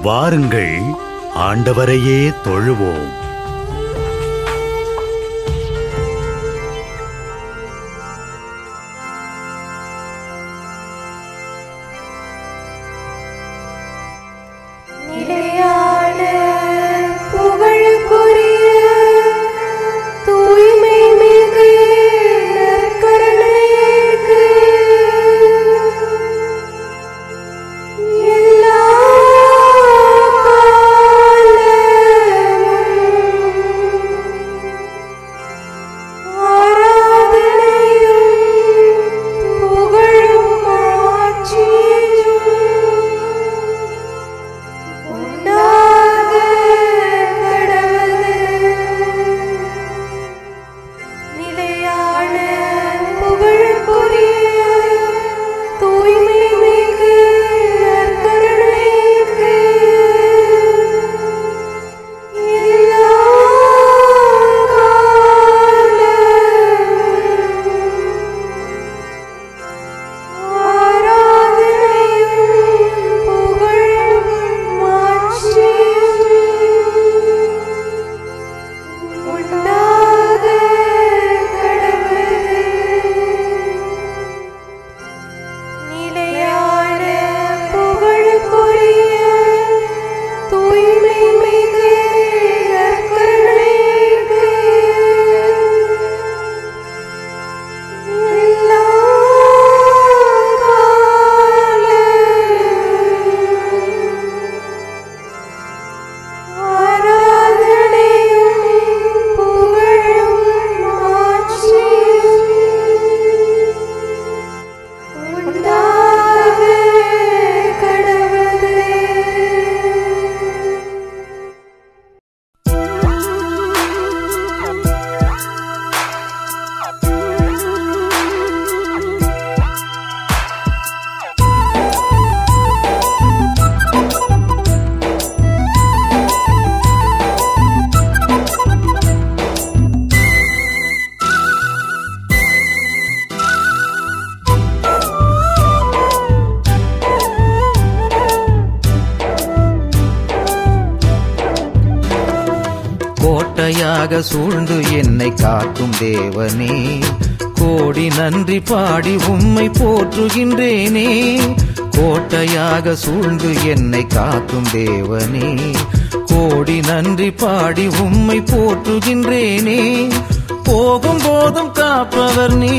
வாருங்கள், ஆண்டவரையே தொழுவோம். கோட்டையாக சூழ்ந்து என்னை காக்கும் தேவனே, கோடி நன்றி பாடி உம்மை போற்றுகின்றேனே. கோட்டையாக சூழ்ந்து என்னை காக்கும் தேவனே, கோடி நன்றி பாடி உம்மை போற்றுகின்றேனே. போகும் போதும் காப்பவர் நீ,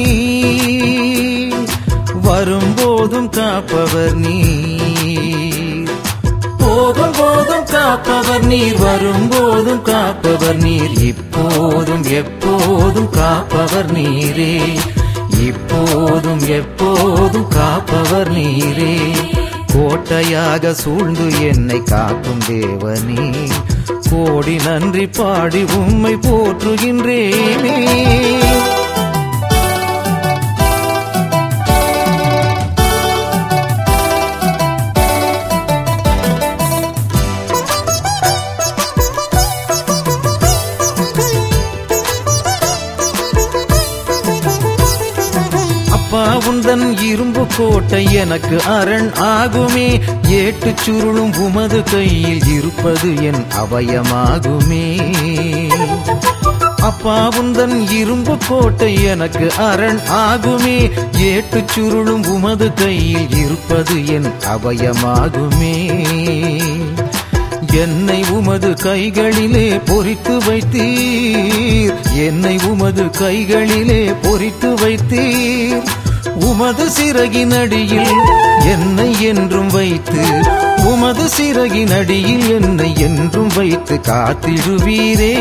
வரும்போதும் காப்பவர் நீ. போகும் போதும் காப்பவர் நீர், வரும்போதும் காப்பவர் நீர். இப்போதும் எப்போதும் காப்பவர் நீரே, இப்போதும் எப்போதும் காப்பவர் நீரே. கோட்டையாக சூழ்ந்து என்னை காக்கும் தேவனே, கோடி நன்றி பாடி உம்மை போற்றுகின்றேனே. உந்தன் இரும்பு கோட்டை எனக்கு அரண் ஆகுமே, ஏட்டுச் சுருளும் உமது கையில் இருப்பது என் அபயமாகுமே. அப்பா உந்தன் இரும்பு கோட்டை எனக்கு அரண் ஆகுமே, ஏட்டுச் சுருளும் உமது கையில் இருப்பது என் அபயமாகுமே. என்னை உமது கைகளிலே பொறித்து வைத்தீர், என்னை உமது கைகளிலே பொறித்து வைத்தீர். உமது சிறகினடியில் என்னை என்றும் வைத்து, உமது சிறகினடியில் என்னை என்றும் வைத்து காத்திடுவீரே.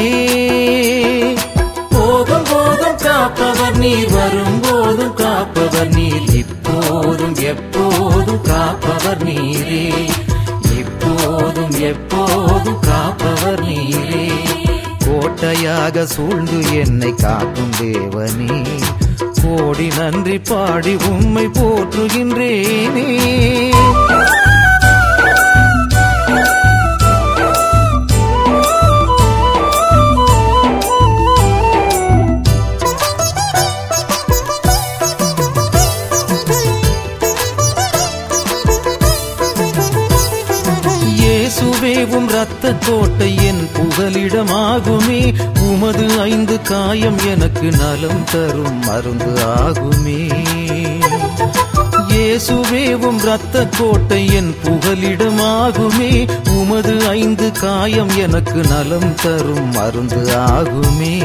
போகும் போதும் காப்பவர் நீர், வரும்போதும் காப்பவர் நீர். இப்போதும் எப்போதும் காப்பவர் நீரே, இப்போதும் எப்போதும் காப்பவர் நீரே. கோட்டையாக சூழ்ந்து என்னை காக்கும் தேவனே, கோடி நன்றி பாடி உம்மை போற்றுகின்றேனே. இயேசுவேவும் இரத்த கோட்டை என் புகலிடமாகுமே, உமது 5 காயம் எனக்கு நலம் தரும் மருந்து ஆகுமே. இயேசுவேவும் இரத்த கோட்டை என் புகலிடமாகுமே, உமது 5 காயம் எனக்கு நலம் தரும் மருந்து ஆகுமே.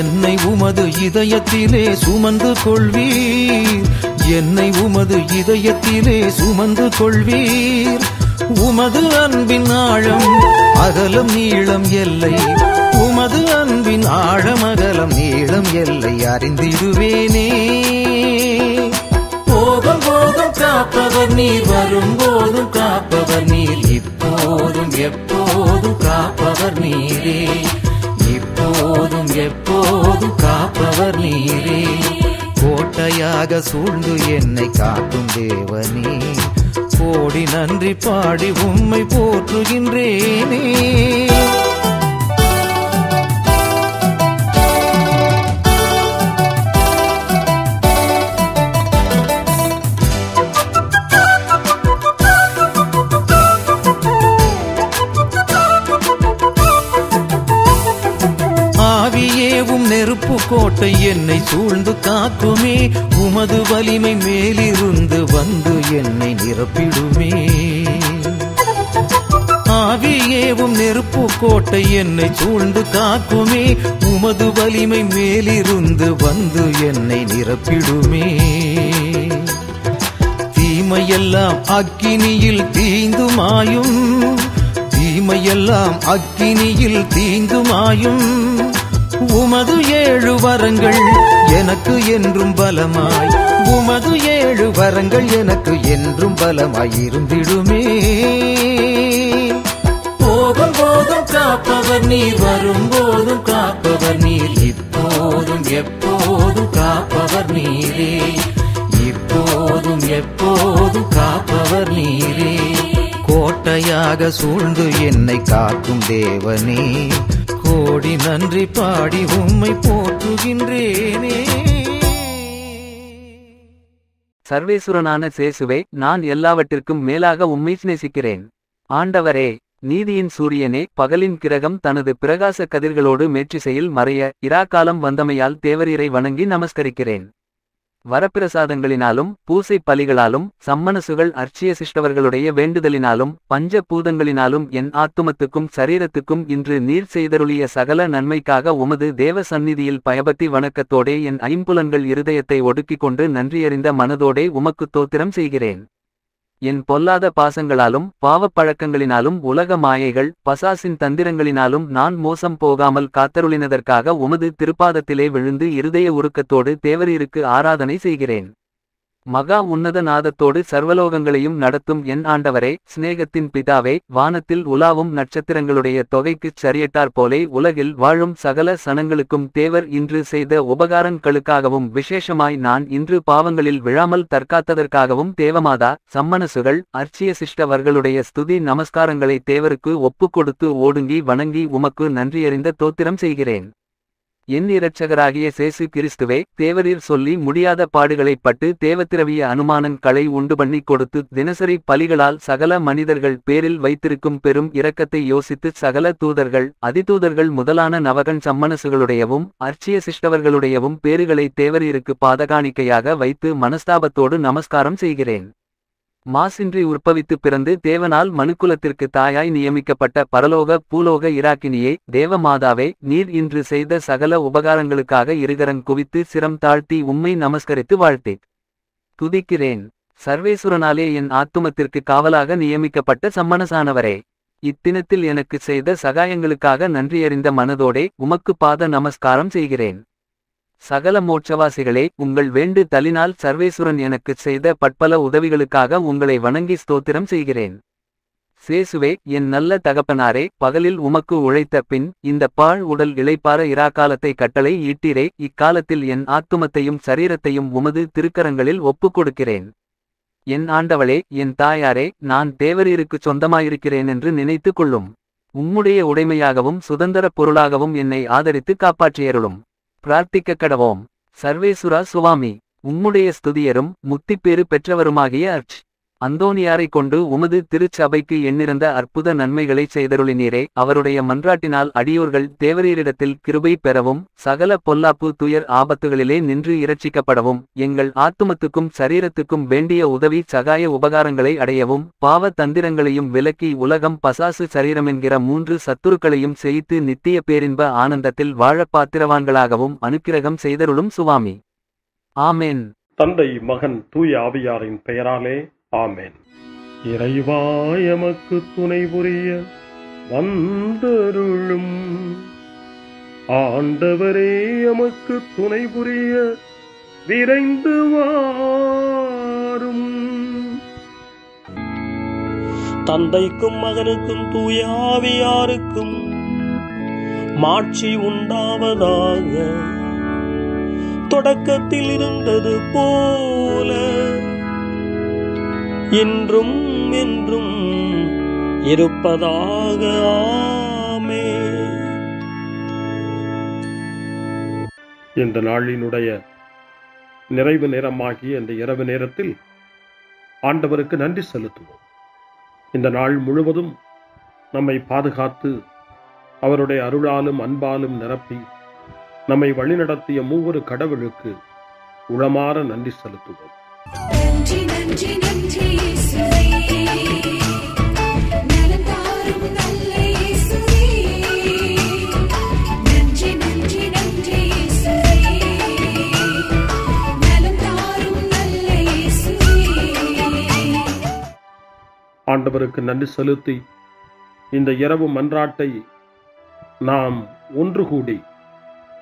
என்னை உமது இதயத்திலே சுமந்து கொள்வீர், என்னை உமது இதயத்திலே சுமந்து கொள்வீர். உமது அன்பின் ஆழம் அகலம் நீளம் எல்லை, உமது அன்பின் ஆழம் அகலம் நீளம் எல்லை அறிந்திடுவேனே. போதும் போதும் காப்பவர் நீர், வரும்போதும் காப்பவர் நீர், இப்போதும் எப்போதும் காப்பவர் நீரே, இப்போதும் எப்போதும் காப்பவர் நீரே. கோட்டையாக சூழ்ந்து என்னை காக்கும் தேவனே, கோடி நன்றி பாடி உம்மை போற்றுகின்றேனே. ஆவியேவும் நெருப்பு கோட்டை என்னை சூழ்ந்து காக்குமே, உமது வலிமை மேலிருந்து வந்து என்னை நிரப்பிடுமே. ஆவியேவும் நெருப்பு கோட்டை என்னை சூழ்ந்து காக்குமே, உமது வலிமை மேலிருந்து வந்து என்னை நிரப்பிடுமே. தீமையெல்லாம் அக்கினியில் தீந்துமாயும், தீமையெல்லாம் அக்கினியில் தீந்துமாயும். உமது 7 வரங்கள் எனக்கு என்றும் பலமாய், உமது 7 வரங்கள் எனக்கு என்றும் பலமாய் இருந்திடுமே. போதும் போதும் காப்பவர் நீர், வரும்போதும் காப்பவர் நீர், இப்போதும் எப்போதும் காப்பவர் நீரே, இப்போதும் எப்போதும் காப்பவர் நீரே. கோட்டையாக சூழ்ந்து என்னை காக்கும் தேவனே, கோடி நன்றி பாடி உம்மை போற்றுகின்றேனே. சர்வேசுரனான சேசுவே, நான் எல்லாவற்றிற்கும் மேலாக உம்மை நேசிக்கிறேன். ஆண்டவரே, நீதியின் சூரியனே, பகலின் கிரகம் தனது பிரகாச கதிர்களோடு மேற்றிசையில் மறைய இராக்காலம் வந்தமையால் தேவரீரை வணங்கி நமஸ்கரிக்கிறேன். வரப்பிரசாதங்களினாலும் பூசை பலிகளாலும் சம்மனசுகள் அர்ச்சிய சிஷ்டவர்களுடைய வேண்டுதலினாலும் பஞ்ச பூதங்களினாலும் என் ஆத்துமத்துக்கும் சரீரத்துக்கும் இன்று நீர் செய்தருளிய சகல நன்மைக்காக உமது தேவ சந்நிதியில் பயபக்தி வணக்கத்தோடே என் ஐம்புலன்கள் இருதயத்தை ஒடுக்கிக் கொண்டு நன்றியறிந்த மனதோடே உமக்கு தோத்திரம் செய்கிறேன். என் பொல்லாத பாசங்களாலும் பாவப் பழக்கங்களினாலும் உலக மாயைகள் பசாசின் தந்திரங்களினாலும் நான் மோசம் போகாமல் காத்தருளினதற்காக உமது திருப்பாதத்திலே விழுந்து இருதய உருக்கத்தோடு தேவரீருக்கு ஆராதனை செய்கிறேன். மகா உன்னத நாதத்தோடு சர்வலோகங்களையும் நடத்தும் என் ஆண்டவரே, சிநேகத்தின் பிதாவே, வானத்தில் உலாவும் நட்சத்திரங்களுடைய தொகைக்குச் சரியட்டாற்போலே உலகில் வாழும் சகல சனங்களுக்கும் தேவர் இன்று செய்த உபகாரங்களுக்காகவும் விசேஷமாய் நான் இன்று பாவங்களில் விழாமல் தற்காத்ததற்காகவும் தேவமாதா சம்மனசுகள் அர்ச்சிய சிஷ்டவர்களுடைய ஸ்துதி நமஸ்காரங்களை தேவருக்கு ஒப்புக்கொடுத்து ஓடுங்கி வணங்கி உமக்கு நன்றியறிந்த தோத்திரம் செய்கிறேன். என் இரட்சகராகிய சேசு கிறிஸ்துவே, தேவரீர் சொல்லி முடியாத பாடுகளைப் பட்டு தேவத்திரவிய அனுமானன் களை உண்டு பண்ணி கொடுத்து தினசரி பலிகளால் சகல மனிதர்கள் பேரில் வைத்திருக்கும் பெரும் இரக்கத்தை யோசித்து சகல தூதர்கள் அதிதூதர்கள் முதலான நவகன் சம்மனசுகளுடையவும் அர்ச்சிய சிஷ்டவர்களுடையவும் பேறுகளை தேவரீருக்கு பாதகாணிக்கையாக வைத்து மனஸ்தாபத்தோடு நமஸ்காரம் செய்கிறேன். மாசின்றி உற்பவித்து பிறந்து தேவனால் மனுக்குலத்திற்கு தாயாய் நியமிக்கப்பட்ட பரலோக பூலோக இராக்கினியே, தேவமாதாவே, நீர் இன்று செய்த சகல உபகாரங்களுக்காக இருகரங் குவித்து சிரம் தாழ்த்தி உம்மை நமஸ்கரித்து வாழ்த்தித் துதிக்கிறேன். சர்வேசுரனாலே என் ஆத்துமத்திற்கு காவலாக நியமிக்கப்பட்ட சம்மனசானவரே, இத்தினத்தில் எனக்கு செய்த சகாயங்களுக்காக நன்றியறிந்த மனதோடே உமக்கு பாத நமஸ்காரம் செய்கிறேன். சகல மோட்சவாசிகளே, உங்கள் வேண்டு தலினால் சர்வேசுரன் எனக்குச் செய்த பட்பல உதவிகளுக்காக உங்களை வணங்கி ஸ்தோத்திரம் செய்கிறேன். சேசுவே, என் நல்ல தகப்பனாரே, பகலில் உமக்கு உழைத்த பின் இந்த பாழ் உடல் இளைப்பார இராக்காலத்தை கட்டளை ஈட்டீரே, இக்காலத்தில் என் ஆத்துமத்தையும் சரீரத்தையும் உமது திருக்கரங்களில் ஒப்புக் கொடுக்கிறேன். என் ஆண்டவளே, என் தாயாரே, நான் தேவரீருக்குச் சொந்தமாயிருக்கிறேன் என்று நினைத்து கொள்ளும். உம்முடைய உடைமையாகவும் சுதந்திர பொருளாகவும் என்னை ஆதரித்து காப்பாற்றியருளும். பிரார்த்திக்க கடவோம். சர்வேசுரா சுவாமி, உம்முடைய ஸ்துதியரும் முத்திப்பேறு பெற்றவருமாகிய அர்ச் அந்தோனியாரைக் கொண்டு உமது திருச்சபைக்கு எண்ணிறந்த அற்புத நன்மைகளைச் செய்தருளினீரே. அவருடைய மன்றாட்டினால் அடியோர்கள் தேவரீரிடத்தில் கிருபை பெறவும் சகல பொல்லாப்பு துயர் ஆபத்துகளிலே நின்று இரட்சிக்கப்படவும் எங்கள் ஆத்துமத்துக்கும் சரீரத்துக்கும் வேண்டிய உதவி சகாய உபகாரங்களை அடையவும் பாவ தந்திரங்களையும் விலக்கி உலகம் பசாசு சரீரமென்கிற 3 சத்துருக்களையும் செய்து நித்திய பேரின்ப ஆனந்தத்தில் வாழ பாத்திரவான்களாகவும் அனுக்கிரகம் செய்தருளும் சுவாமி. ஆமென். தந்தை மகன் தூய ஆவியாரின் பெயராலே ஆமென். இறைவா எமக்கு துணை புரிய வந்தருளும். ஆண்டவரே எமக்கு துணை புரிய விரைந்து வாரும். தந்தைக்கும் மகனுக்கும் தூய ஆவியாருக்கும் மாட்சி உண்டாவதாக. தொடக்கத்தில் இருந்தது போல இன்றும் என்றும் இருப்பதாக. ஆமென். இந்த நாளினுடைய நிறைவு நேரமாகிய இந்த இரவு நேரத்தில் ஆண்டவருக்கு நன்றி செலுத்துவோம். இந்த நாள் முழுவதும் நம்மை பாதுகாத்து அவருடைய அருளாலும் அன்பாலும் நிரப்பி நம்மை வழிநடத்திய மூவொரு கடவுளுக்கு உளமாற நன்றி செலுத்துவோம். நன்றி நன்றி நன்றி இயேசுவே, நலம் தாரும் நல்ல இயேசுவே. நன்றி நன்றி நன்றி இயேசுவே, நலம் தாரும் நல்ல இயேசுவே. ஆண்டவருக்கு நன்றி செலுத்தி இந்த இரவு மன்றாட்டை நாம் ஒன்று கூடி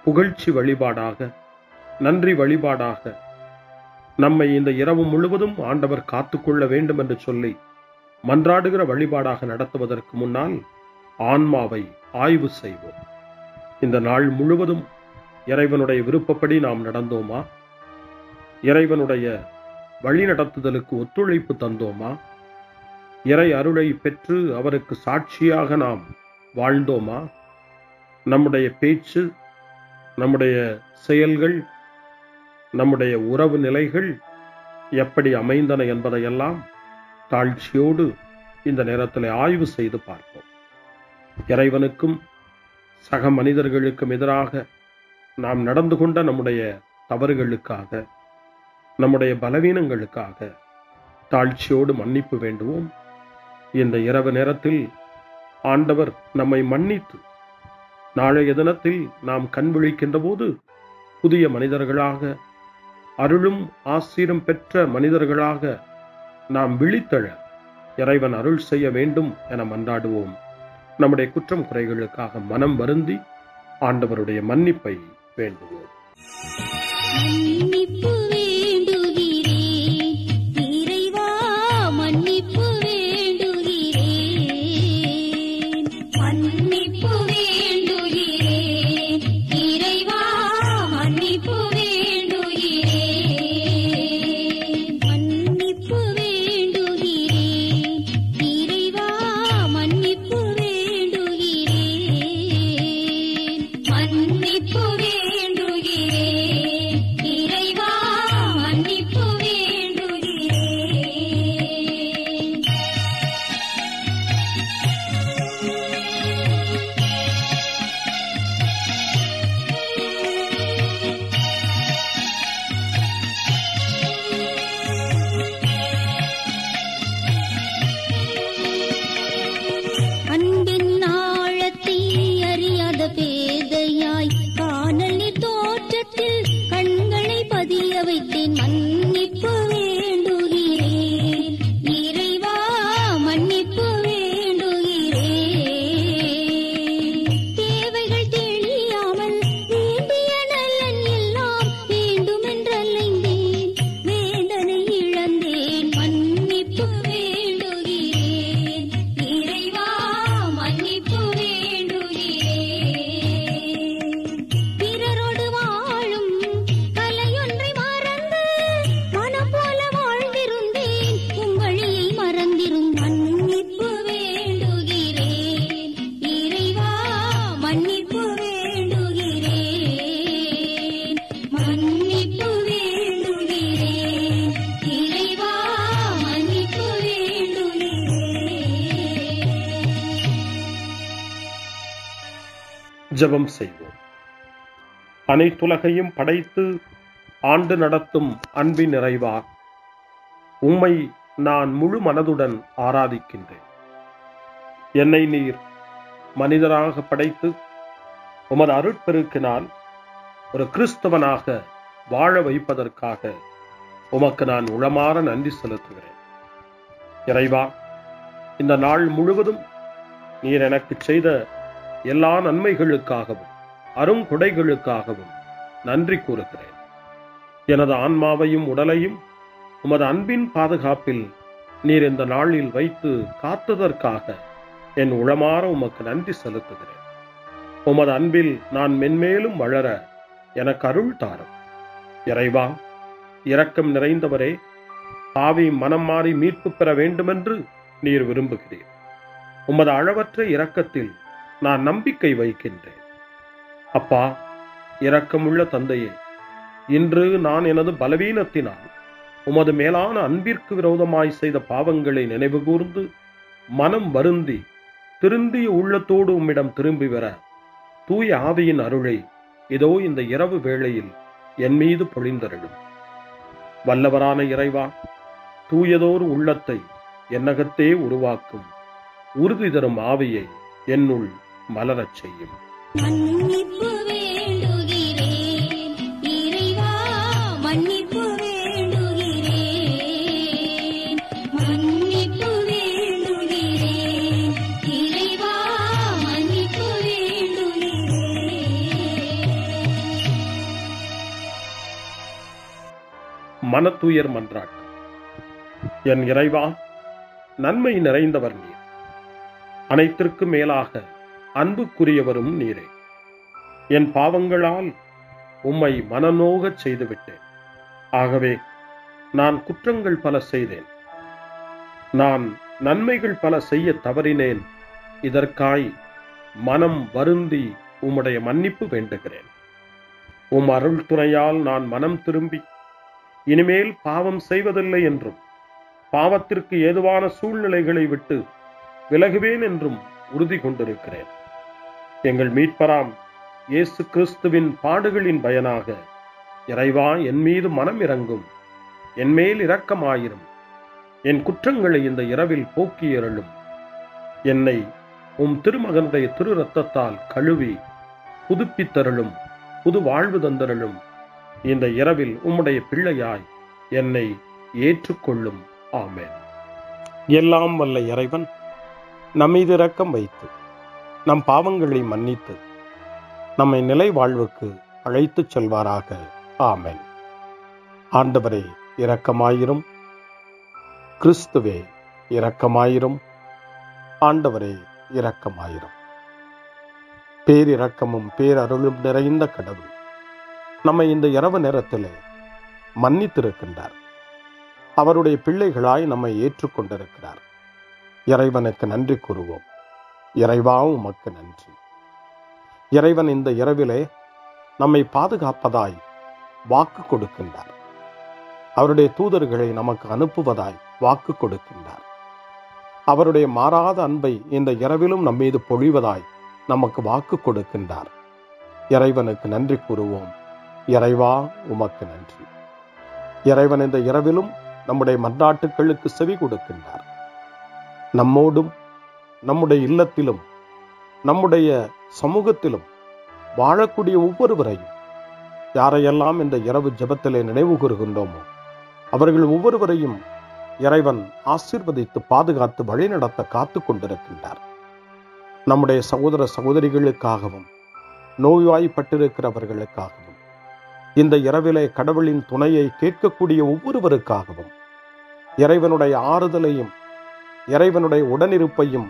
புகழ்ச்சி வழிபாடாக நன்றி வழிபாடாக நம்மை இந்த இரவு முழுவதும் ஆண்டவர் காத்துக்கொள்ள வேண்டும் என்று சொல்லி மன்றாடுகிற வழிபாடாக நடத்துவதற்கு முன்னால் ஆன்மாவை ஆய்வு செய்வோம். இந்த நாள் முழுவதும் இறைவனுடைய விருப்பப்படி நாம் நடந்தோமா? இறைவனுடைய வழிநடத்துதலுக்கு ஒத்துழைப்பு தந்தோமா? இறை அருளை பெற்று அவருக்கு சாட்சியாக நாம் வாழ்ந்தோமா? நம்முடைய பேச்சு, நம்முடைய செயல்கள், நம்முடைய உறவு நிலைகள் எப்படி அமைந்தன என்பதையெல்லாம் தாழ்ச்சியோடு இந்த நேரத்தில் ஆய்வு செய்து பார்ப்போம். இறைவனுக்கும் சக மனிதர்களுக்கும் எதிராக நாம் நடந்து கொண்ட நம்முடைய தவறுகளுக்காக, நம்முடைய பலவீனங்களுக்காக தாழ்ச்சியோடு மன்னிப்பு வேண்டுவோம். இந்த இரவு நேரத்தில் ஆண்டவர் நம்மை மன்னித்து நாளைய தினத்தில் நாம் கண் விழிக்கின்ற போது புதிய மனிதர்களாக, அருளும் ஆசீரும் பெற்ற மனிதர்களாக நாம் விழித்தெழ இறைவன் அருள் செய்ய வேண்டும் என மன்றாடுவோம். நம்முடைய குற்றம் குறைகளுக்காக மனம் வருந்தி ஆண்டவருடைய மன்னிப்பை வேண்டுவோம். மன்னிப்பு வேண்டுகிறேன் இறைவா, மன்னிப்பு வேண்டுகிறேன். மன்னிப்பு வேண்டுகிறேன் இறைவா, மன்னிப்பு வேண்டுகிறேன். மன்னிப்பு வேண்டுகிறேன் இறைவா, மன்னிப்பு வேண்டுகிறேன். மன்னிப்பு வேண்டுகிறேன் இறைவா, ஜெபம் செய்வோம். அனைத்துலகையும் படைத்து ஆண்டு நடத்தும் அன்பின் நிறைவா, உம்மை நான் முழு மனதுடன் ஆராதிக்கின்றேன். என்னை நீர் மனிதராக படைத்து உமது அருட்பெருக்கினால் ஒரு கிறிஸ்தவனாக வாழ வைப்பதற்காக உமக்கு நான் உளமாற நன்றி செலுத்துகிறேன். இறைவா, இந்த நாள் முழுவதும் நீர் எனக்கு செய்த எல்லா நன்மைகளுக்காகவும் அருங்கொடைகளுக்காகவும் நன்றி கூறுகிறேன். எனது ஆன்மாவையும் உடலையும் உமது அன்பின் பாதுகாப்பில் நீர் இந்த நாளில் வைத்து காத்ததற்காக என் உளமாற உமக்கு நன்றி செலுத்துகிறேன். உமது அன்பில் நான் மென்மேலும் வளர எனக்கு அருள் தாரும். இறைவா, இரக்கம் நிறைந்தவரே, பாவி மனம் மாறி மீட்பு பெற வேண்டுமென்று நீர் விரும்புகிறீர். உமது அளவற்ற இரக்கத்தில் நான் நம்பிக்கை வைக்கின்றேன். அப்பா, இரக்கமுள்ள தந்தையே, இன்று நான் எனது பலவீனத்தினால் உமது மேலான அன்பிற்கு விரோதமாய் செய்த பாவங்களை நினைவு கூர்ந்து மனம் வருந்தி திருந்திய உள்ளத்தோடு உம்மிடம் திரும்பி வர தூய ஆவியின் அருளை இதோ இந்த இரவு வேளையில் என் மீது பொழிந்தருளும். வல்லவரான இறைவா, தூயதோர் உள்ளத்தை என்னகத்தே உருவாக்கும் உறுதி தரும் ஆவியை என்னுள் மலரச் செய்யும். மன்னிப்பு வேண்டுகிறேன் இறைவா, மன்னிப்பு வேண்டுகிறேன், மன்னிப்பு வேண்டுகிறேன் இறைவா, மன்னிப்பு வேண்டுகிறேன். மனத்துயர் மன்றாட்டு. என் இறைவா, நன்மை நிறைந்தவர் நீர், அனைத்திற்கு மேலாக அன்புக்குரியவரும் நீரே. என் பாவங்களால் உம்மை மனநோகச் செய்துவிட்டேன். ஆகவே நான் குற்றங்கள் பல செய்தேன். நான் நன்மைகள் பல செய்ய தவறினேன். இதற்காய் மனம் வருந்தி உம்முடைய மன்னிப்பு வேண்டுகிறேன். உம் அருள் துணையால் நான் மனம் திரும்பி இனிமேல் பாவம் செய்வதில்லை என்றும் பாவத்திற்கு ஏதுவான சூழ்நிலைகளை விட்டு விலகுவேன் என்றும் உறுதி கொண்டிருக்கிறேன். எங்கள் மீட்பராம் இயேசு கிறிஸ்துவின் பாடுகளின் பயனாக இறைவா, என் மீது மனம் இறங்கும், என் மேல் இரக்கமாயிரும். என் குற்றங்களை இந்த இரவில் போக்கி அருளும். என்னை உம் திருமகனுடைய திரு இரத்தத்தால் கழுவி புதுப்பித்தருளும், புது வாழ்வு தந்தருளும். இந்த இரவில் உம்முடைய பிள்ளையாய் என்னை ஏற்றுக்கொள்ளும். ஆமென். எல்லாம் வல்ல இறைவன் நம்மீது இரக்கம் வைத்து நம் பாவங்களை மன்னித்து நம்மை நிலை வாழ்வுக்கு அழைத்துச் செல்வாராக. ஆமென். ஆண்டவரே இரக்கமாயிரும். கிறிஸ்துவே இரக்கமாயிரும். ஆண்டவரே இரக்கமாயிரும். பேரிரக்கமும் பேரருளும் நிறைந்த கடவுள் நம்மை இந்த இரவு நேரத்திலே மன்னித்திருக்கின்றார். அவருடைய பிள்ளைகளாய் நம்மை ஏற்றுக்கொண்டிருக்கிறார். இறைவனுக்கு நன்றி கூறுவோம். இறைவா, உமக்கு நன்றி. இறைவன் இந்த இரவிலே நம்மை பாதுகாப்பதாய் வாக்கு கொடுக்கின்றார். அவருடைய தூதர்களை நமக்கு அனுப்புவதாய் வாக்கு கொடுக்கின்றார். அவருடைய மாறாத அன்பை இந்த இரவிலும் நம்மீது பொழிவதாய் நமக்கு வாக்கு கொடுக்கின்றார். இறைவனுக்கு நன்றி கூறுவோம். இறைவா, உமக்கு நன்றி. இறைவன் இந்த இரவிலும் நம்முடைய மன்றாட்டுக்களுக்கு செவி கொடுக்கின்றார். நம்மோடும் நம்முடைய இல்லத்திலும் நம்முடைய சமூகத்திலும் வாழக்கூடிய ஒவ்வொருவரையும், யாரையெல்லாம் இந்த இரவு ஜெபத்திலே நினைவு கூறுகின்றோமோ அவர்கள் ஒவ்வொருவரையும் இறைவன் ஆசீர்வதித்து பாதுகாத்து வழிநடத்த காத்து கொண்டிருக்கின்றார். நம்முடைய சகோதர சகோதரிகளுக்காகவும் நோய்வாய்ப்பட்டிருக்கிறவர்களுக்காகவும் இந்த இரவிலே கடவுளின் துணையை கேட்கக்கூடிய ஒவ்வொருவருக்காகவும் இறைவனுடைய ஆறுதலையும் இறைவனுடைய உடனிருப்பையும்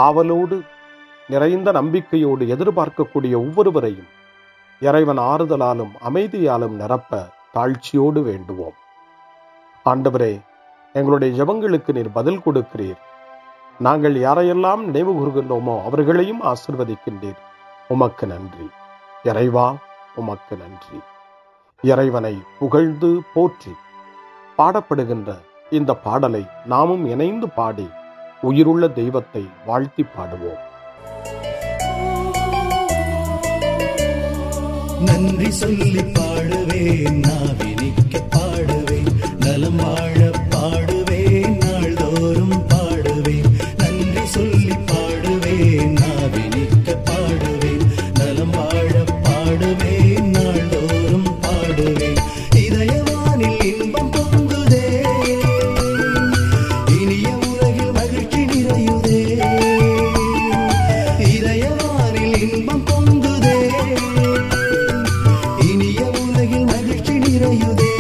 ஆவலோடு நிறைந்த நம்பிக்கையோடு எதிர்பார்க்கக்கூடிய ஒவ்வொருவரையும் இறைவன் ஆறுதலாலும் அமைதியாலும் நிரப்ப தாழ்ச்சியோடு வேண்டுவோம். ஆண்டவரே, எங்களுடைய ஜெபங்களுக்கு நீர் பதில் கொடுக்கிறீர். நாங்கள் யாரையெல்லாம் நினைவு கூறுகின்றோமோ அவர்களையும் ஆசீர்வதிக்கின்றீர். உமக்கு நன்றி. இறைவா, உமக்கு நன்றி. இறைவனை புகழ்ந்து போற்றி பாடப்படுகின்ற இந்த பாடலை நாமும் இணைந்து பாடி உயிருள்ள தெய்வத்தை வாழ்த்தி பாடுவோம். நன்றி சொல்லி பாடுவேன், நாவினிக்க பாடுவேன், நலம் வாழ பாடுவேன், நாள்தோறும் பாடுவேன். நன்றி சொல்லி பாடுவேன், நாவினிக்க பாடுவேன், நலம் வாழ பாடுவேன், நாள்தோறும் பாடுவேன். இதயவானில் இன்பம் பொங்குதே, இனிய உலகில் மகிழ்ச்சி நிறையுதே. இதயவானில் இன்பம் பொங்குதே, இனிய உலகில் மகிழ்ச்சி நிறையுதே.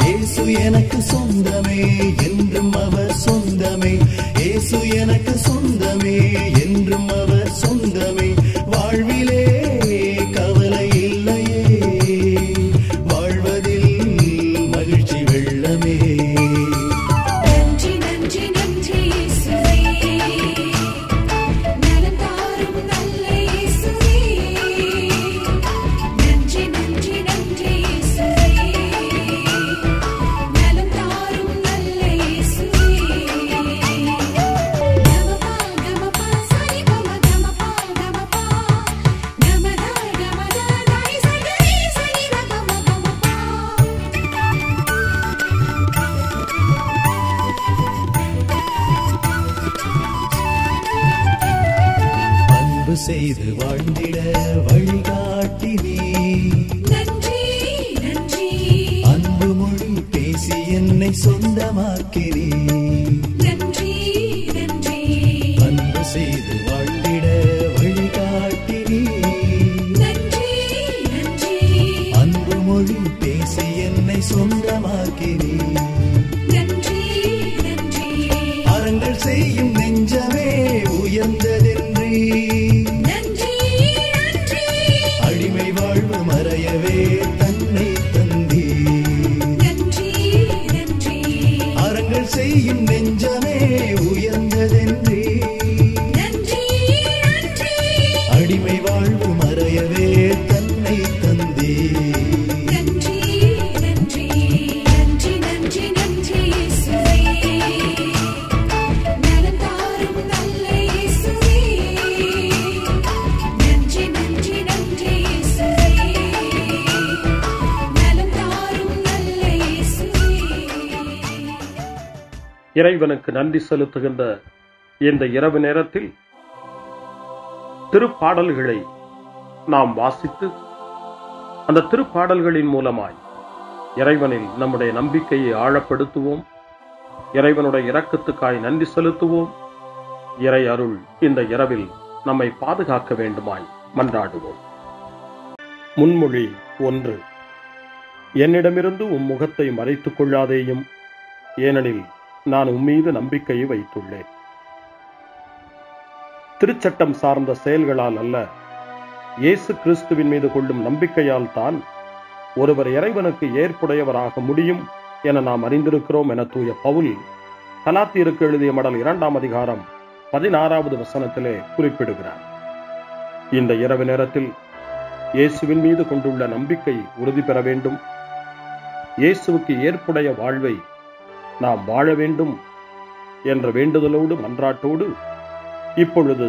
இயேசு எனக்கு சொந்தமே, என்றும் அவர் சொந்தமே. இயேசு எனக்கு சொந்தமே, என்றும் அவர் சொந்தமே. வாழ்விலே கவலை இல்லையே, வாழ்வதில் மகிழ்ச்சி வெள்ளமே. நன்றி நன்றி நன்றி இயேசுவே, நலம் தாரும் நல்ல இயேசுவே. நன்றி நன்றி நன்றி இயேசுவே, நலம் தாரும் நல்ல இயேசுவே. கமபா கமபா சரி பம கமபா கமபா, கமதா கமதா தாய் சரி சரி கமபா கமபா. அன்பு செய்து வாழ்ந்திட வழிகாட்டி நீ, நன்றி நன்றி அன்பு மொழி பேசி என்னை சொந்தமாக்கி நீ. நன்றி நன்றி அன்பு செய்து வாழ்ந்திட வழிகாட்டி நீ, நன்றி நன்றி அன்பு மொழி பேசி என்னை சொந்தமாக்கி நீ. நன்றி நன்றி அறங்கள் செய்யும் நெஞ்சமே உயர்ந்ததென்றி, நன்றி நன்றி அடிமை வாழ்வு மறையவே தன்னை தந்தி. நன்றி நன்றி அறங்கள் செய்யும் நெஞ்சமே உயர்ந்ததென்றி, நன்றி நன்றி அடிமை வாழ்வு மறையவே தன்னை தந்தி. நன்றி நன்றி நன்றி நன்றி நன்றி இயேசுவே, நலம் தாரும் நல்ல இயேசுவே. நன்றி நன்றி நன்றி இயேசுவே, நலம் தாரும் நல்ல இயேசுவே. இறைவனுக்கு நன்றி செலுத்துகின்ற இந்த இரவு நேரத்தில் திருப்பாடல்களை நாம் வாசித்து அந்த திருப்பாடல்களின் மூலமாய் இறைவனில் நம்முடைய நம்பிக்கையை ஆழப்படுத்துவோம். இறைவனுடைய இரக்கத்துக்காய் நன்றி செலுத்துவோம். இறை அருள் இந்த இரவில் நம்மை பாதுகாக்க வேண்டுமாய் மன்றாடுவோம். முன்மொழி 1. என்னிடமிருந்து உம் முகத்தை மறைத்துக் கொள்ளாதேயும், ஏனெனில் நான் உம்மீது நம்பிக்கையை வைத்துள்ளேன். திருச்சட்டம் சார்ந்த செயல்களால் அல்ல, இயேசு கிறிஸ்துவின் மீது கொள்ளும் நம்பிக்கையால் தான் ஒருவர் இறைவனுக்கு ஏற்புடையவராக முடியும் என நாம் அறிந்திருக்கிறோம் என தூய பவுல் கலாத்தியருக்கு எழுதிய மடல் 2ஆம் அதிகாரம் 16வது வசனத்திலே குறிப்பிடுகிறார். இந்த இரவு நேரத்தில் இயேசுவின் மீது கொண்டுள்ள நம்பிக்கை உறுதி பெற வேண்டும். இயேசுவுக்கு ஏற்புடைய வாழ்வை நாம் வாழ வேண்டும் என்ற வேண்டுதலோடு மன்றாட்டோடு இப்பொழுது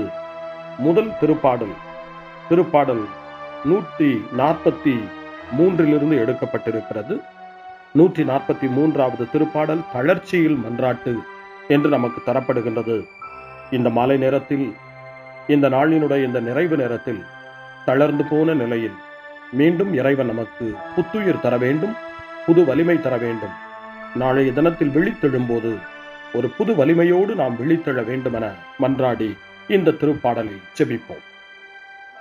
முதல் திருப்பாடல் 143 எடுக்கப்பட்டிருக்கிறது. 143வது திருப்பாடல் தளர்ச்சியில் மன்றாட்டு என்று நமக்கு தரப்படுகின்றது. இந்த மாலை நேரத்தில், இந்த நாளினுடைய இந்த நிறைவு நேரத்தில் தளர்ந்து போன நிலையில் மீண்டும் இறைவன் நமக்கு புத்துயிர் தர வேண்டும், புது வலிமை தர வேண்டும். நாளைய தினத்தில் விழித்தெழும்போது ஒரு புது வலிமையோடு நாம் விழித்தெழ வேண்டும் என மன்றாடி இந்த திருப்பாடலை ஜெபிப்போம்.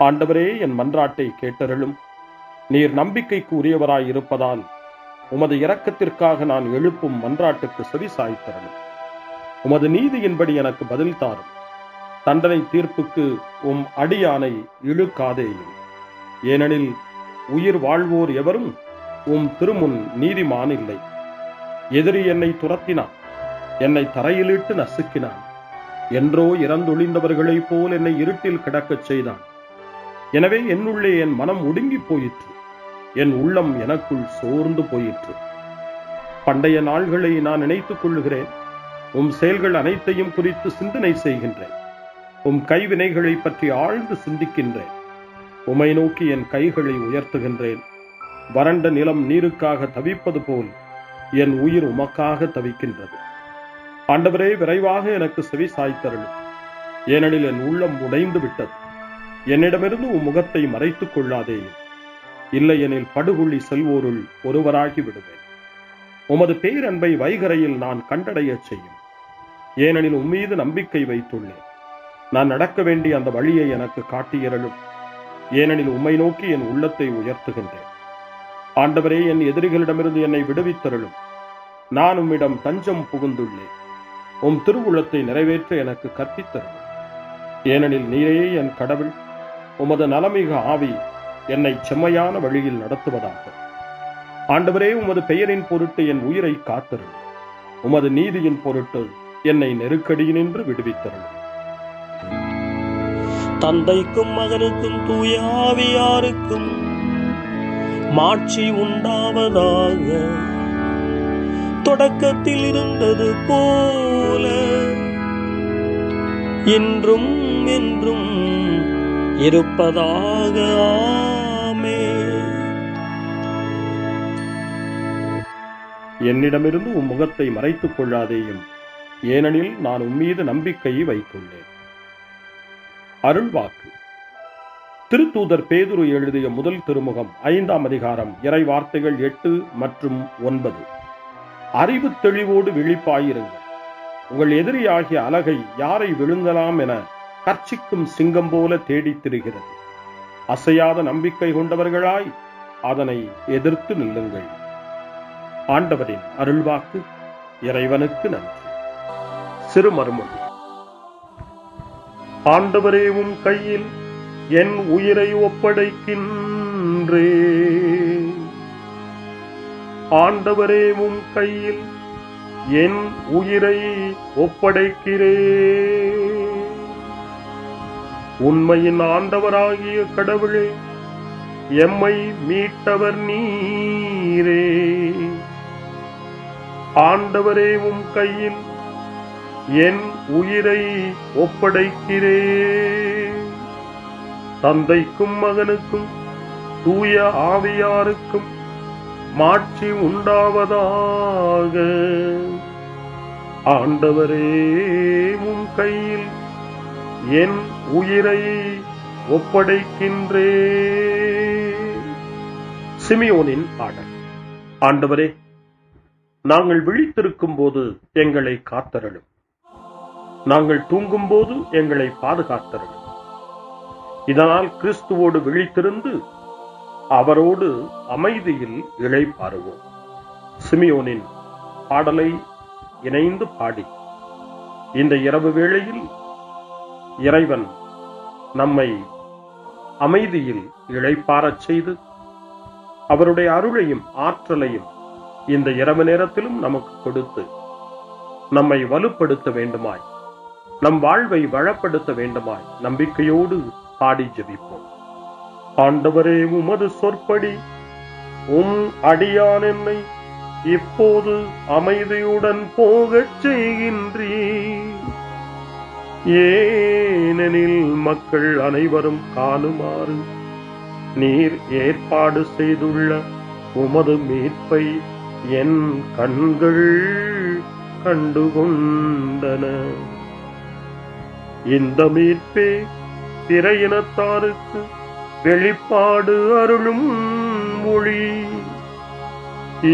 ஆண்டவரே, என் மன்றாட்டை கேட்டருளும். நீர் நம்பிக்கைக்கு உரியவராய் இருப்பதால் உமது இரக்கத்திற்காக நான் எழுப்பும் மன்றாட்டுக்கு செவி சாய்த்தருளும். உமது நீதியின்படி எனக்கு பதில் தாரும். தண்டனை தீர்ப்புக்கு உம் அடியானை இழுக்காதேயும். ஏனெனில் உயிர் வாழ்வோர் எவரும் உம் திருமுன் நீதிமான் இல்லை. எதிரி என்னை துரத்தினான், என்னை தரையிலிட்டு நசுக்கினான். என்றோ இறந்தொழிந்தவர்களைப் போல் என்னை இருட்டில் கிடக்கச் செய்தான். எனவே என்னுள்ளே என் மனம் ஒடுங்கி போயிற்று, என் உள்ளம் எனக்குள் சோர்ந்து போயிற்று. பண்டைய நாள்களை நான் நினைத்துக் கொள்ளுகிறேன். உம் செயல்கள் அனைத்தையும் குறித்து சிந்தனை செய்கின்றேன். உம் கைவினைகளை பற்றி ஆழ்ந்து சிந்திக்கின்றேன். உம்மை நோக்கி என் கைகளை உயர்த்துகின்றேன். வறண்ட நிலம் நீருக்காக தவிப்பது போல் என் உயிர் உமக்காக தவிக்கின்றது. ஆண்டவரே, விரைவாக எனக்கு செவி சாய்த்தருளும். ஏனெனில் என் உள்ளம் உடைந்து விட்டது. என்னிடமிருந்து உம் முகத்தை மறைத்துக் கொள்ளாதேயும். இல்லையெனில் படுகுழி செல்வோருள் ஒருவராகி விடுவேன். உமது பேரன்பை வைகரையில் நான் கண்டடையச் செய்யும். ஏனெனில் உம்மீது நம்பிக்கை வைத்துள்ளேன். நான் நடக்க வேண்டிய அந்த வழியை எனக்கு காட்டியருளும். ஏனெனில் உம்மை நோக்கி என் உள்ளத்தை உயர்த்துகின்றேன். ஆண்டவரே, என் எதிரிகளிடமிருந்து என்னை விடுவித்தருளும். நான் உம்மிடம் தஞ்சம் புகுந்துள்ளேன். உம் திருவுளத்தை நிறைவேற்ற எனக்கு கற்பித்தருளும். ஏனெனில் நீரே என் கடவுள். உமது நலமிகு ஆவி என்னை செம்மையான வழியில் நடத்துவதாக. ஆண்டவரே, உமது பெயரின் பொருட்டு என் உயிரை காத்தருளும். உமது நீதியின் பொருட்டு என்னை நெருக்கடியினின்று விடுவித்தருளும். தந்தைக்கும் மகனுக்கும் தூய ஆவியாருக்கும் மாட்சி உண்டாவதாக. தொடக்கத்தில் இருந்தது போல இன்றும் என்றும் இருப்பதாக. ஆமென். என்னிடமிருந்து உம் முகத்தை மறைத்துக் கொள்ளாதேயும். ஏனெனில் நான் உம்மீது நம்பிக்கையை வைத்துள்ளேன். அருள்வாக்கு. திருத்தூதர் பேதுரு எழுதிய முதல் திருமுகம் 5ஆம் அதிகாரம் இறை வார்த்தைகள் 8 மற்றும் 9. அறிவு தெளிவோடு விழிப்பாயிருங்கள். உங்கள் எதிரியாகிய அலகை யாரை விழுங்கலாம் என கர்ச்சிக்கும் சிங்கம் போல தேடித் திரிகிறது. அசையாத நம்பிக்கை கொண்டவர்களாய் அதனை எதிர்த்து நில்லுங்கள். ஆண்டவரின் அருள்வாக்கு. இறைவனுக்கு நன்றி. சிறுமர்மொழி. ஆண்டவரே, உம் கையில் என் உயிரை ஒப்படைக்கின்றேன். ஆண்டவரே, உம் கையில் என் உயிரை ஒப்படைக்கிறேன். உண்மையின் ஆண்டவராகிய கடவுளே, எம்மை மீட்டவர் நீரே. ஆண்டவரே, உம் கையில் என் உயிரை ஒப்படைக்கிறேன். தந்தைக்கும் மகனுக்கும் தூய ஆவியாருக்கும் மாட்சி உண்டாவதாக. ஆண்டவரே, உம் கையில் என் உயிரை ஒப்படைக்கின்றேன். சிமியோனின் பாடல். ஆண்டவரே, நாங்கள் விழித்திருக்கும் போது எங்களை காத்தருளும். நாங்கள் தூங்கும் போது எங்களை பாதுகாத்தருளும். இதனால் கிறிஸ்துவோடு விழித்திருந்து அவரோடு அமைதியில் இளைப்பாறுவோம். சிமியோனின் பாடலை இணைந்து பாடி இந்த இரவு வேளையில் இறைவன் நம்மை அமைதியில் இளைப்பாறச் செய்து அவருடைய அருளையும் ஆற்றலையும் இந்த இரவு நேரத்திலும் நமக்கு கொடுத்து நம்மை வலுப்படுத்த வேண்டுமாய், நம் வாழ்வை வளப்படுத்த வேண்டுமாய் நம்பிக்கையோடு பாடி ஜெபிப்போம். ஆண்டவரே, உமது சொற்படி உம் அடியான் என்னை இப்போது அமைதியுடன் போகச் செய்கின்றீர். ஏனெனில் மக்கள் அனைவரும் காணுமாறு நீர் ஏற்பாடு செய்துள்ள உமது மீட்பை என் கண்கள் கண்டுகொண்டன. இந்த மீட்பே பிற இனத்தாருக்கு வெளிப்பாடு அருளும் மொழி.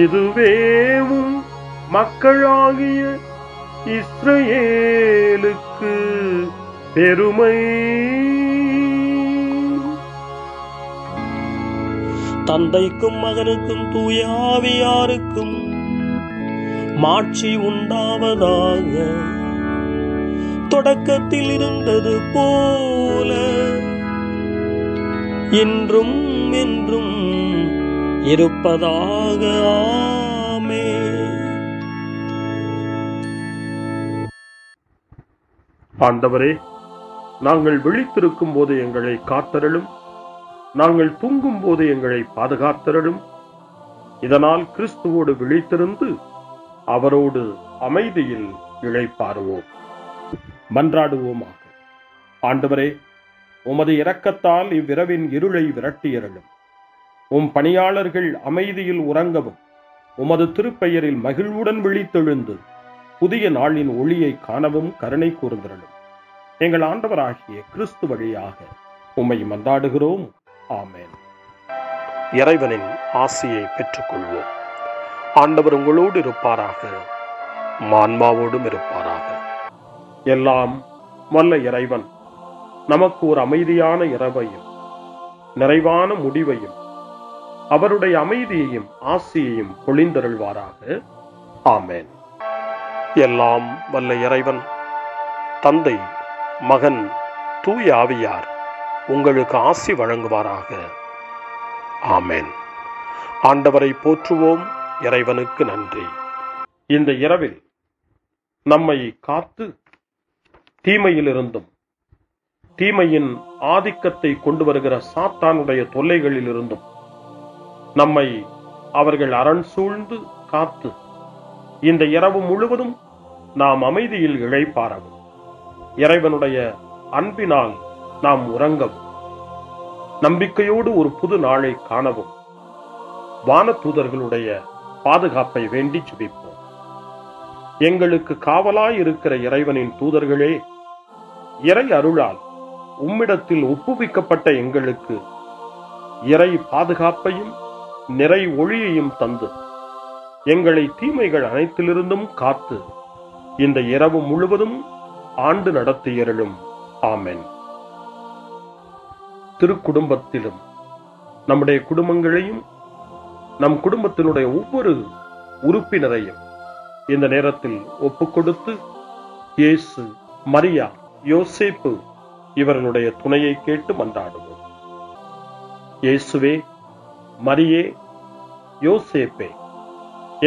இதுவேவும் மக்களாகிய இஸ்ரவேலுக்கு பெருமை. தந்தைக்கும் மகனுக்கும் தூய ஆவியாருக்கும் மாட்சி உண்டாவதாக. தொடக்கத்தில் இருந்தது போல இன்றும் என்றும் இருப்பதாக. ஆமென். ஆண்டவரே, நாங்கள் விழித்திருக்கும் போது எங்களை காத்தருளும். நாங்கள் தூங்கும் போது எங்களை பாதுகாத்தருளும். இதனால் கிறிஸ்துவோடு விழித்திருந்து அவரோடு அமைதியில் இளைப்பாறுவோம். மன்றாடுவோமாக. ஆண்டவரே, உமது இரக்கத்தால் இவ்விரவின் இருளை விரட்டியருளும். உம் பணியாளர்கள் அமைதியில் உறங்கவும், உமது திருப்பெயரில் மகிழ்வுடன் விழித்தெழுந்து புதிய நாளின் ஒளியை காணவும் கருணை கூர்ந்திரளும். எங்கள் ஆண்டவராகிய கிறிஸ்து வழியாக உம்மை மன்றாடுகிறோம். ஆமென். இறைவனின் ஆசியை பெற்றுக்கொள்வோம். ஆண்டவர் உங்களோடு இருப்பாராக, ஆன்மாவோடும் இருப்பாராக. எல்லாம் வல்ல இறைவன் நமக்கு ஒரு அமைதியான இரவையும் நிறைவான முடிவையும் அவருடைய அமைதியையும் ஆசியையும் பொழிந்தருள்வாராக. ஆமென். எல்லாம் வல்ல இறைவன் தந்தை, மகன், தூய ஆவியார் உங்களுக்கு ஆசி வழங்குவாராக. ஆமென். ஆண்டவரை போற்றுவோம். இறைவனுக்கு நன்றி. இந்த இரவில் நம்மை காத்து தீமையிலிருந்தும் தீமையின் ஆதிக்கத்தை கொண்டு வருகிற சாத்தானுடைய தொல்லைகளிலிருந்தும் நம்மை அவர்கள் அரண் சூழ்ந்து காத்து இந்த இரவு முழுவதும் நாம் அமைதியில் இளைப்பாறவும், இறைவனுடைய அன்பினால் நாம் உறங்கவும், நம்பிக்கையோடு ஒரு புது நாளை காணவும் வானதூதர்களுடைய பாதுகாப்பை வேண்டி ஜெபிப்போம். எங்களுக்கு காவலாய் இருக்கிற இறைவனின் தூதர்களே, இறை அருளால் உம்மிடத்தில் ஒப்புவிக்கப்பட்ட எங்களுக்கு இறை பாதுகாப்பையும் நிறை ஒளியையும் தந்து எங்களை தீமைகள் அனைத்திலிருந்தும் காத்து இந்த இரவு முழுவதும் ஆண்டு நடத்தியருளும். ஆமென். திருக்குடும்பத்திலும் நம்முடைய குடும்பங்களையும் நம் குடும்பத்தினுடைய ஒவ்வொரு உறுப்பினரையும் இந்த நேரத்தில் ஒப்புக்கொடுத்து இயேசு, மரியா, யோசேப்பு இவர்களுடைய துணையை கேட்டு மன்றாடுவோம். இயேசுவே, மரியே, யோசேப்பே,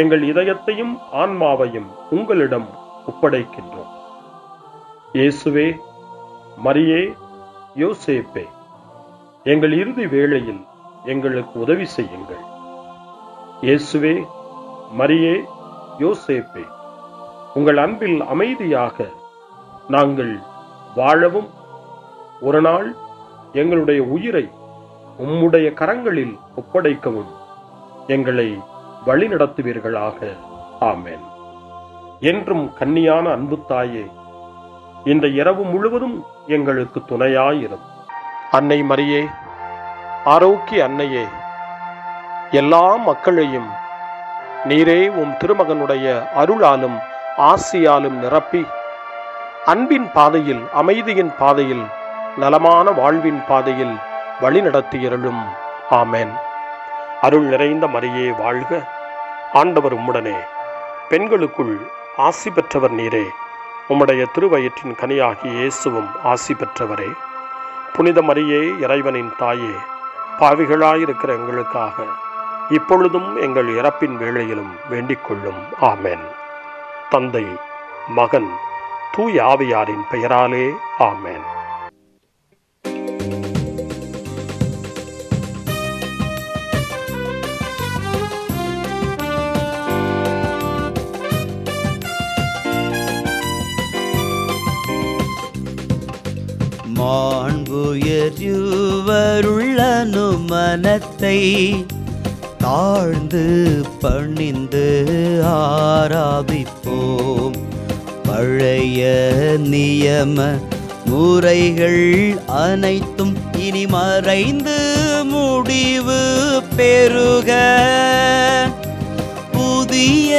எங்கள் இதயத்தையும் ஆன்மாவையும் உங்களிடம் ஒப்படைக்கின்றோம். இயேசுவே, மரியே, யோசேப்பே, எங்கள் இறுதி வேளையில் எங்களுக்கு உதவி செய்யுங்கள். இயேசுவே, மரியே, யோசேப்பே, உங்கள் அன்பில் அமைதியாக நாங்கள் வாழவும், ஒரு நாள் எங்களுடைய உயிரை உம்முடைய கரங்களில் ஒப்படைக்கவும் எங்களை வழிநடத்துவீர்களாக. ஆமென். என்றும் கன்னியான அன்பு தாயே, இந்த இரவு முழுவதும் எங்களுக்கு துணையாயிரும். அன்னை மரியே, ஆரோக்கிய அன்னையே, எல்லா மக்களையும் நீரே உம் திருமகனுடைய அருளாலும் ஆசியாலும் நிரப்பி அன்பின் பாதையில், அமைதியின் பாதையில், நலமான வாழ்வின் பாதையில் வழிநடத்தியருளும். ஆமென். அருள் நிறைந்த மரியே வாழ்க. ஆண்டவர் உம்முடனே, பெண்களுக்குள் ஆசி பெற்றவர் நீரே. உம்முடைய திருவயிற்றின் கனியாகிய இயேசுவும் ஆசி பெற்றவரே. புனித மரியே, இறைவனின் தாயே, பாவிகளாயிருக்கிற எங்களுக்காக இப்பொழுதும் எங்கள் இறப்பின் வேளையிலும் வேண்டிக் கொள்ளும். ஆமென். தந்தை, மகன், தூய ஆவியாரின் பெயராலே. ஆமென். மாண்புயர்வருள்ளனு மனத்தை தாழ்ந்து பணிந்து ஆராதிப்போம். பழைய நியம முறைகள் அனைத்தும் இனி மறைந்து முடிவு பெறுக. புதிய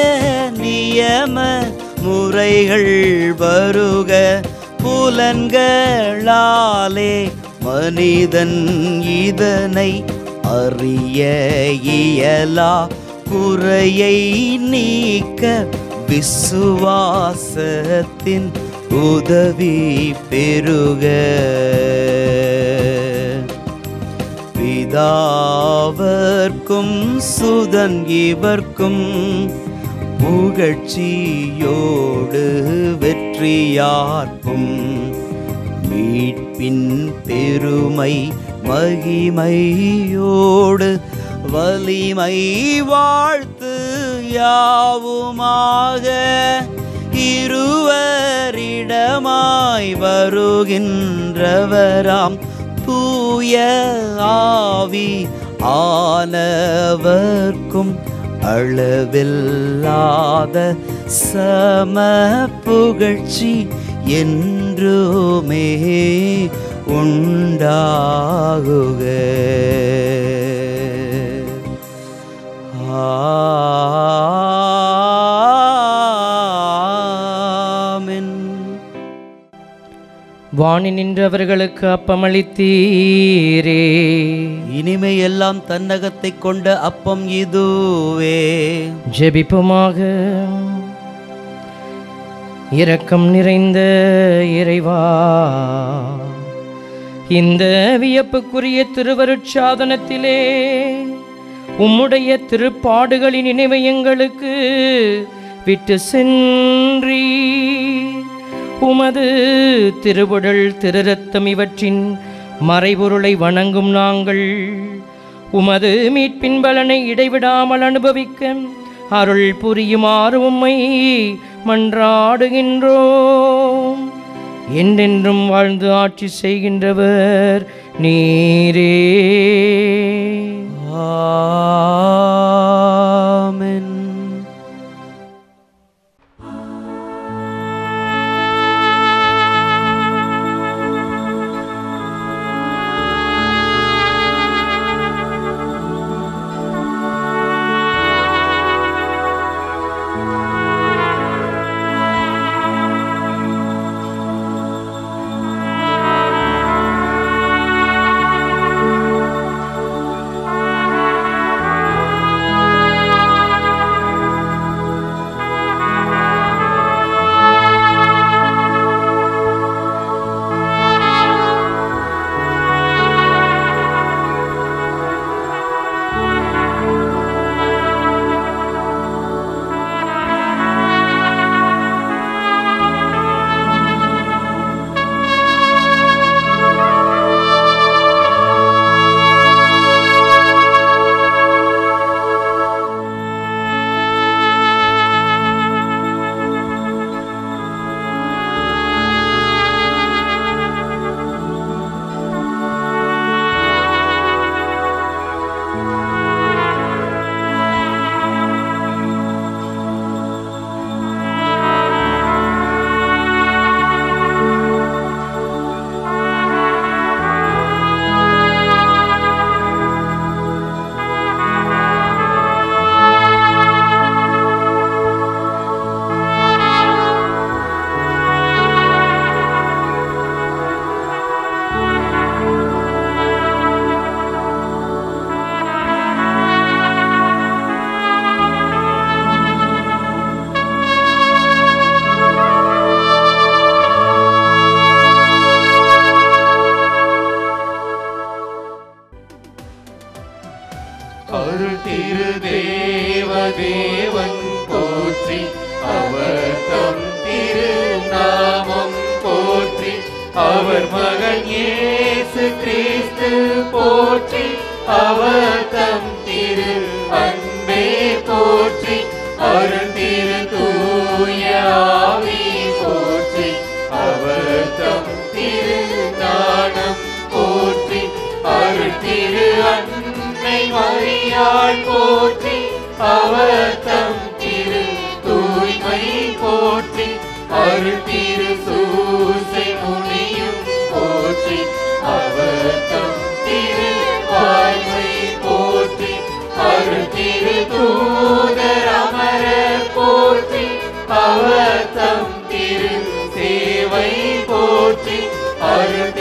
நியம முறைகள் வருக. புலன்களாலே மனிதன் இதனை அறிய இயலா. குறையை நீக்க விசுவாசத்தின் உதவி பெறுக. பிதாவர்க்கும் சுதன் இவர்க்கும் புகழ்ச்சியோடு வெற்றியார்க்கும் மீட்பின் பெருமை மகிமையோடு வலிமை வாழ்த்து யாவுமாக. இருவரிடமாய் வருகின்றவராம் தூய ஆவி ஆனவர்க்கும் அளவில்லாத சம புகழ்ச்சி என்றுமே உண்டாகுக. ஆமென். வாணி நின்றவர்களுக்கு அப்பமளித்தீரே, இனிமையெல்லாம் தன்னகத்தை கொண்ட அப்பம் இதுவே. ஜெபிப்புமாக. இரக்கம் நிறைந்த இறைவா, இந்த வியப்புக்குரிய திருவருட்சாதனத்திலே உம்முடைய திருப்பாடுகளின் நினைவை எங்களுக்கு விட்டு சென்றீ. உமது திருவுடல் திருரத்தம் இவற்றின் மறைபொருளை வணங்கும் நாங்கள் உமது மீட்பின் பலனை இடைவிடாமல் அனுபவிக்க அருள் புரியுமாறு உம்மை மன்றாடுகின்றோம். என்றென்றும் வாழ்ந்து ஆட்சி செய்கின்றவர் நீரே. ஆமென். அருள் திரு தேவன் போற்றி, அவர் தம் திரு நாமம் போற்றி, அவர் மகன் இயேசு கிறிஸ்து போற்றி, அவர் தம் திரு அன்பே போற்றி, அருள் திரு தூய ஆவி போற்றி, அவர் தம் திரு ஞானம் போற்றி, அருள் திரு அன்னை மரியாள் போற்றி, அவர் தம் திரு தூய்மை போற்றி, அருள் திரு சூசை முனியும் போற்றி, அவர் தம் திரு வாய்மை போற்றி, அருள் திரு தூதர் அமரர் போற்றி, அவர் தம் திரு சேவை போற்றி, அருள்